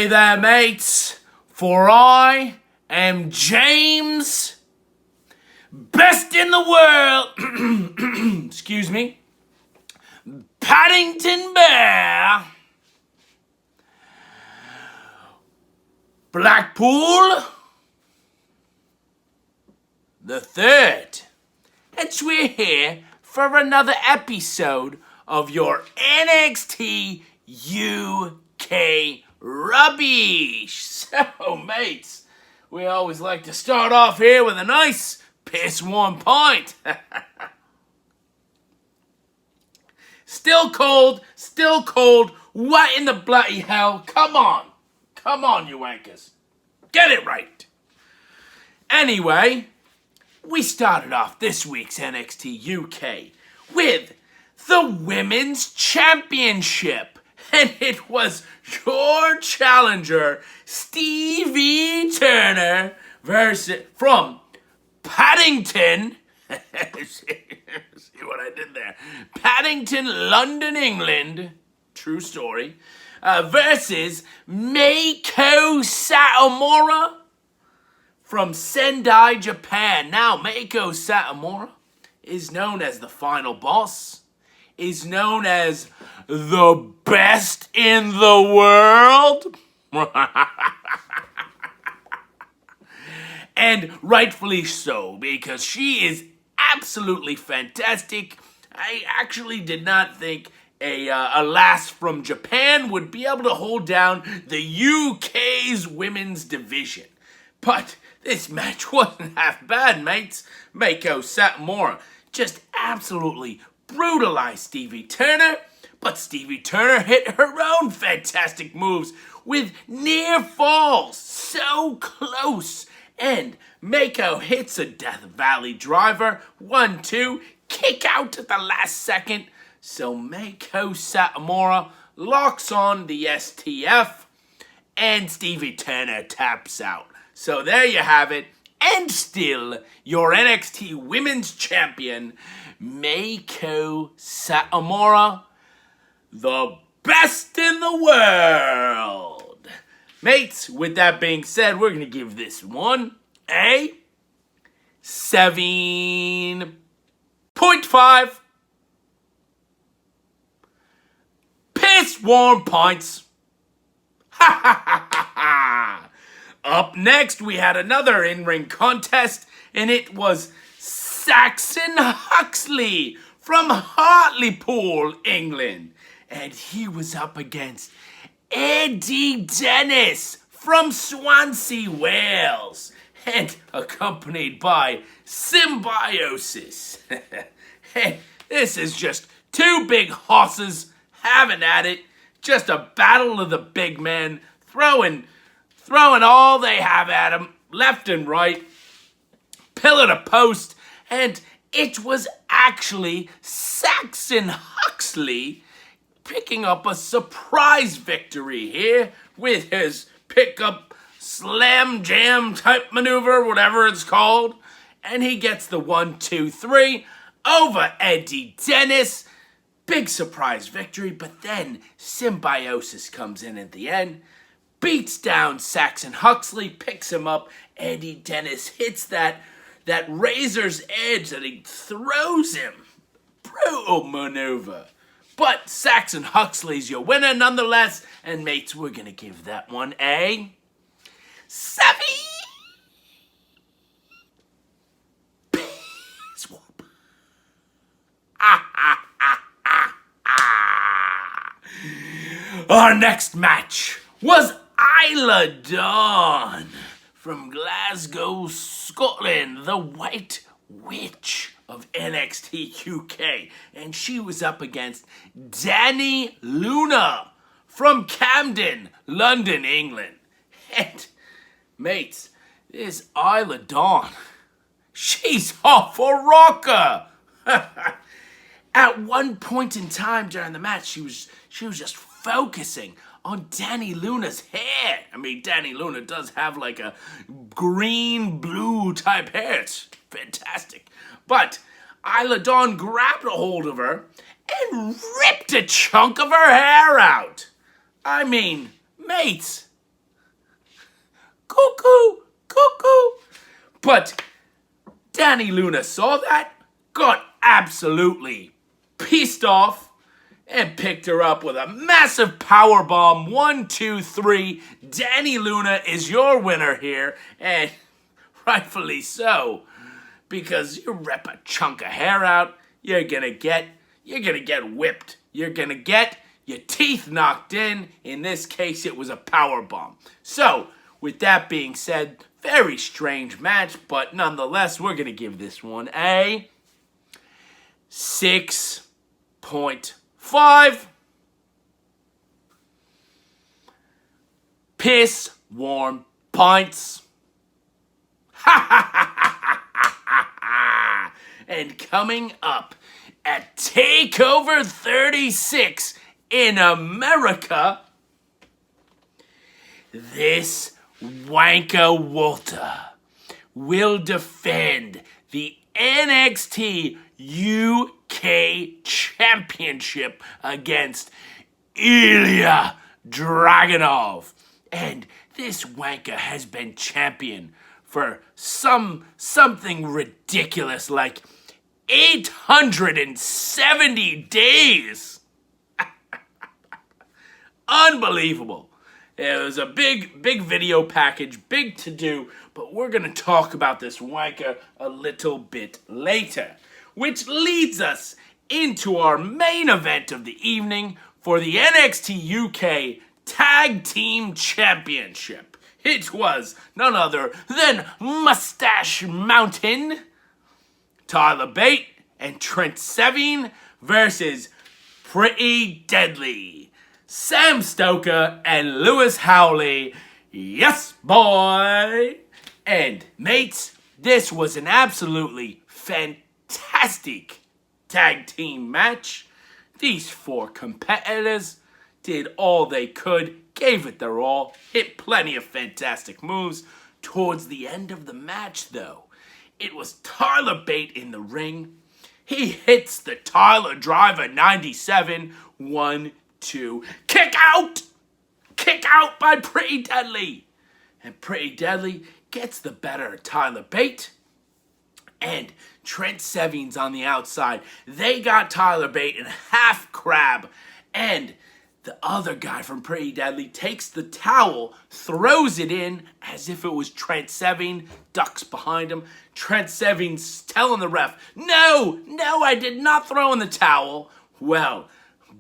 Hey there, mates, for I am James, best in the world, excuse me, Paddington Bear, Blackpool, the third, and we're here for another episode of your NXT UK rubbish. So, mates, we always like to start off here with a nice piss warm pint. Still cold. What in the bloody hell? Come on, you wankers. Get it right. Anyway, we started off this week's NXT UK with the Women's Championship. And it was your challenger, Stevie Turner, from Paddington. See what I did there? Paddington, London, England. True story. Versus Meiko Satomura from Sendai, Japan. Now, Meiko Satomura is known as the final boss, is known as the best in the world. And rightfully so, because she is absolutely fantastic. I actually did not think a lass from Japan would be able to hold down the UK's women's division. But this match wasn't half bad, mates. Meiko Satomura just absolutely brutalized Stevie Turner, but Stevie Turner hit her own fantastic moves with near falls, so close. And Meiko hits a Death Valley driver, 1-2, kick out at the last second. So Meiko Satomura locks on the STF, and Stevie Turner taps out. So there you have it. And still, your NXT Women's Champion, Meiko Satomura, the best in the world. Mates, with that being said, we're going to give this one a 7.5 piss warm pints. Ha ha ha ha ha. Up next, we had another in-ring contest, and it was Saxon Huxley from Hartlepool, England. And he was up against Eddie Dennis from Swansea, Wales, and accompanied by Symbiosis. Hey, this is just two big hosses having at it. Just a battle of the big men, throwing all they have at him, left and right, pillar to post, and it was actually Saxon Huxley picking up a surprise victory here with his pickup slam jam type maneuver, whatever it's called, and he gets the 1-2-3 over Eddie Dennis. Big surprise victory, but then Symbiosis comes in at the end, beats down Saxon Huxley, picks him up. Eddie Dennis hits that razor's edge that he throws him. Brutal maneuver. But Saxon Huxley's your winner nonetheless. And mates, we're going to give that one a 7. Our next match was Isla from Glasgow, Scotland, the White Witch of NXT UK. And she was up against Dani Luna from Camden, London, England. And, mates, this Isla Dawn, she's off a rocker. At one point in time during the match, she was just focusing on Dani Luna's hair. I mean, Dani Luna does have like a green-blue type hair. It's fantastic. But Isla Dawn grabbed a hold of her and ripped a chunk of her hair out. I mean, mates, cuckoo, cuckoo. But Dani Luna saw that, got absolutely pissed off, and picked her up with a massive powerbomb. 1, 2, 3. Dani Luna is your winner here, and rightfully so, because you rip a chunk of hair out, you're gonna get whipped. You're gonna get your teeth knocked in. In this case, it was a powerbomb. So, with that being said, very strange match, but nonetheless, we're gonna give this one a 6.5. Piss warm pints. And coming up at Takeover 36 in America, this Wanker Walter will defend the NXT UK Championship against Ilya Dragunov. And this wanker has been champion for something ridiculous like 870 days. Unbelievable. It was a big video package, big to do, but we're going to talk about this wanker a little bit later. Which leads us into our main event of the evening for the NXT UK Tag Team Championship. It was none other than Moustache Mountain, Tyler Bate, and Trent Seven versus Pretty Deadly, Sam Stoker, and Lewis Howley. Yes, boy! And, mates, this was an absolutely fantastic tag team match. These four competitors did all they could, gave it their all, hit plenty of fantastic moves. Towards the end of the match, though, it was Tyler Bate in the ring. He hits the Tyler Driver 97. 1, 2. Kick out! Kick out by Pretty Deadly. And Pretty Deadly gets the better of Tyler Bate. And Trent Seven's on the outside. They got Tyler Bate in half crab. And the other guy from Pretty Deadly takes the towel, throws it in as if it was Trent Seven, ducks behind him. Trent Seven's telling the ref, no, I did not throw in the towel. Well,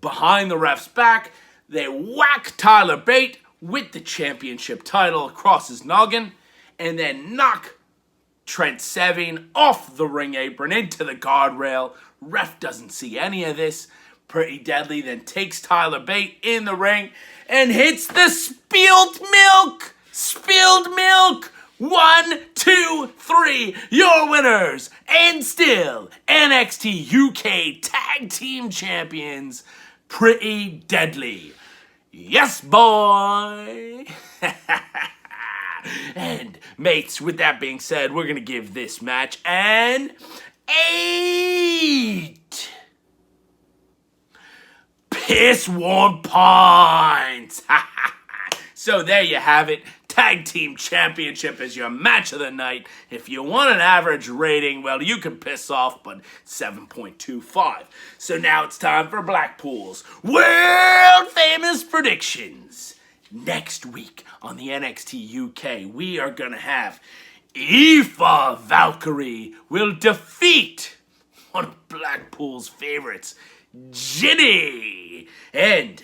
behind the ref's back, they whack Tyler Bate with the championship title across his noggin and then knock Trent Seven off the ring apron into the guardrail. Ref doesn't see any of this. Pretty Deadly then takes Tyler Bate in the ring and hits the spilled milk. Spilled milk. 1, 2, 3. Your winners and still NXT UK Tag Team Champions, Pretty Deadly. Yes, boy. And mates, with that being said, we're going to give this match an 8. Piss warm pints. So there you have it. Tag Team Championship is your match of the night. If you want an average rating, well, you can piss off, but 7.25. So now it's time for Blackpool's world famous predictions. Next week on the NXT UK, we are going to have Aoife Valkyrie will defeat one of Blackpool's favorites, Ginny. And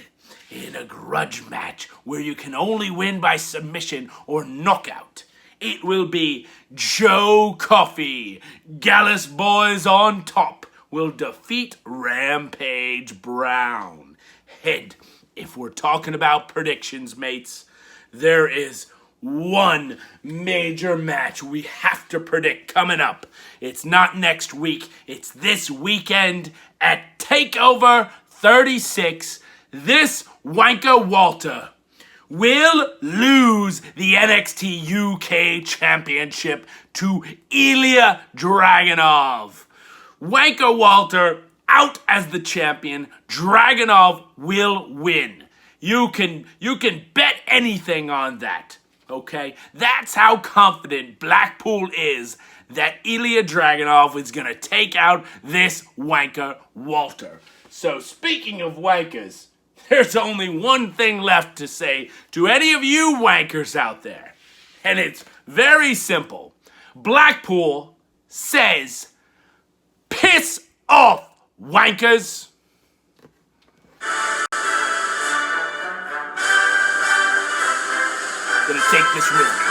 in a grudge match where you can only win by submission or knockout, it will be Joe Coffey. Gallus Boys on Top will defeat Rampage Brown. And if we're talking about predictions, mates, there is one major match we have to predict coming up. It's not next week, it's this weekend at Takeover 36. This Wanker Walter will lose the NXT UK Championship to Ilya Dragunov. Wanker Walter out as the champion. Dragunov will win. You can bet anything on that. Okay? That's how confident Blackpool is that Ilya Dragunov is going to take out this wanker Walter. So speaking of wankers, there's only one thing left to say to any of you wankers out there. And it's very simple. Blackpool says, piss off, wankers. Gonna take this with me.